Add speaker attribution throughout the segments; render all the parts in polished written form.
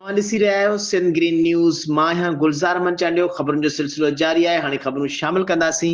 Speaker 1: तव्हां ॾिसी रहिया आहियो सिंध ग्रीन न्यूज़। मां आहियां गुलज़ार मंचालियो। ख़बरुनि जो सिलसिलो जारी आहे। हाणे ख़बरूं शामिल कंदासीं।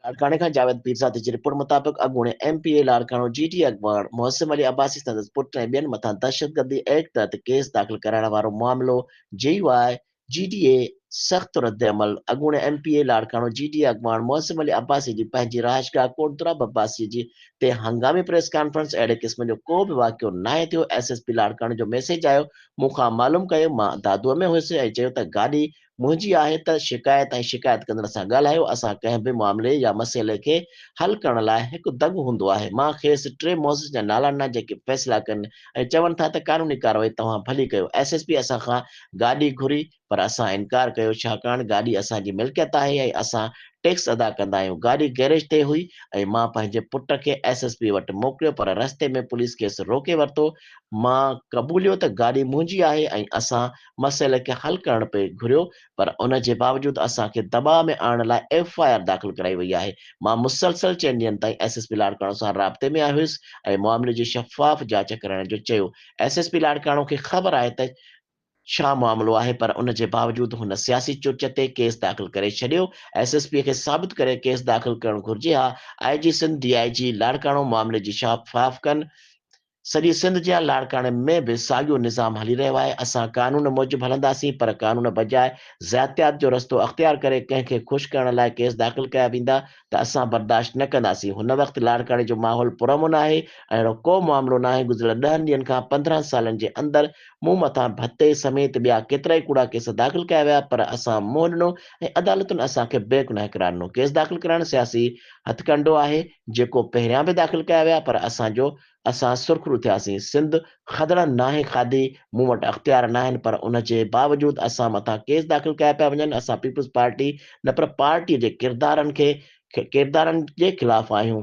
Speaker 1: लाड़काने खां जावेद पीरज़ादे जी रिपोर्ट मुताबिक़ अॻूणे MPA लाड़काणो GT अॻवान मोहसिन अली अब्बासी संदसि पुट ऐं ॿियनि मथां दहशतगर्दी एक्ट तहत केस दाख़िल कराइण वारो मामिलो JUI GDA सख़्त रद्द अमल। अॻूणे MPA लाड़काणो GT अॻवान मोहसिन अली अब्बासी जी पंहिंजी रहाइशगाह कोटदुराब अब्बासी जी ते हंगामी प्रेस कॉन्फ्रेंस अहिड़े क़िस्म जो को बि वाक़ियो नाहे थियो। SSP लाड़काणे जो मैसेज आयो, मूंखां मालूम कयो, मां दादूअ में हुयुसि ऐं चयो त गाॾी मुंहिंजी आहे त शिकायत ऐं शिकायत कंदड़ सां ॻाल्हायो। असां कंहिं बि मामले या मसइले खे हल करण लाइ हिकु दग हूंदो आहे। मां खेसि 3 मुअज़िज़ जा नाला ॾिना जेके फ़ैसिला कनि ऐं चवनि था त क़ानूनी कार्रवाई तव्हां भली कयो। SSP असां खां गाॾी घुरी पर असां इनकार कयो छाकाणि गाॾी असांजी मिल्कियत आहे ऐं असां टैक्स अदा कंदा आहियूं। गाॾी गैरेज ते हुई ऐं मां पंहिंजे पुट खे SSP वटि मोकिलियो पर रस्ते में पुलिस खेसि रोके वरितो। मां क़बूलियो त गाॾी मुंहिंजी आहे ऐं असां मसइले खे हल करण पे घुरियो पर उन जे बावजूदि असांखे दॿाउ में आणण लाइ FIR दाख़िल कराई वई आहे। मां मुसलसल 4 ॾींहंनि ताईं SSP लाड़काणो सां राब्ते में आयुसि ऐं मामले जी शफ़ाफ़ जांच करण जो चयो। SSP लाड़काणो खे ख़बर आहे त छा मामिलो आहे पर उन जे बावजूदि हुन सियासी चुच ते केस दाख़िल करे छॾियो। SSP खे साबित करे केस दाख़िल करणु घुर्जे हा। IG सिंध DIG लाड़काणो मामले जी शफ़ाफ़ कनि। सॼी सिंध जे लाड़काणे में बि साॻियो निज़ाम हली रहियो आहे। असां कानून मूजिबि हलंदासीं पर कानून बजाए ज़ातियात जो रस्तो अख़्तियार करे कंहिंखे ख़ुशि करण लाइ केस दाख़िल कया वेंदा त असां बर्दाश्त न कंदासीं। हुन वक़्तु लाड़काणे जो माहौल पुरअमन आहे। अहिड़ो को मामिलो न आहे। गुज़िरियल 10 ॾींहंनि खां 15 सालनि जे अंदरि मूं मथां भत्ते समेत ॿिया केतिरा ई कूड़ा केस दाख़िल कया विया पर असां मुंहुं ॾिनो ऐं अदालतुनि असांखे बेगुनाह करार ॾिनो। केस दाख़िल करणु सियासी हथकंडो आहे जेको पहिरियां बि दाख़िल कया विया पर असां सुरख़ुरू थियासीं। सिंध खदड़नि नाहे खाधी, मूं वटि अख़्तियार न आहिनि पर उन जे बावजूदि असां मथां केस दाख़िल कया पिया वञनि। असां पीपुल्स पार्टी न पर पार्टीअ जे किरदारनि जे ख़िलाफ़ आहियूं।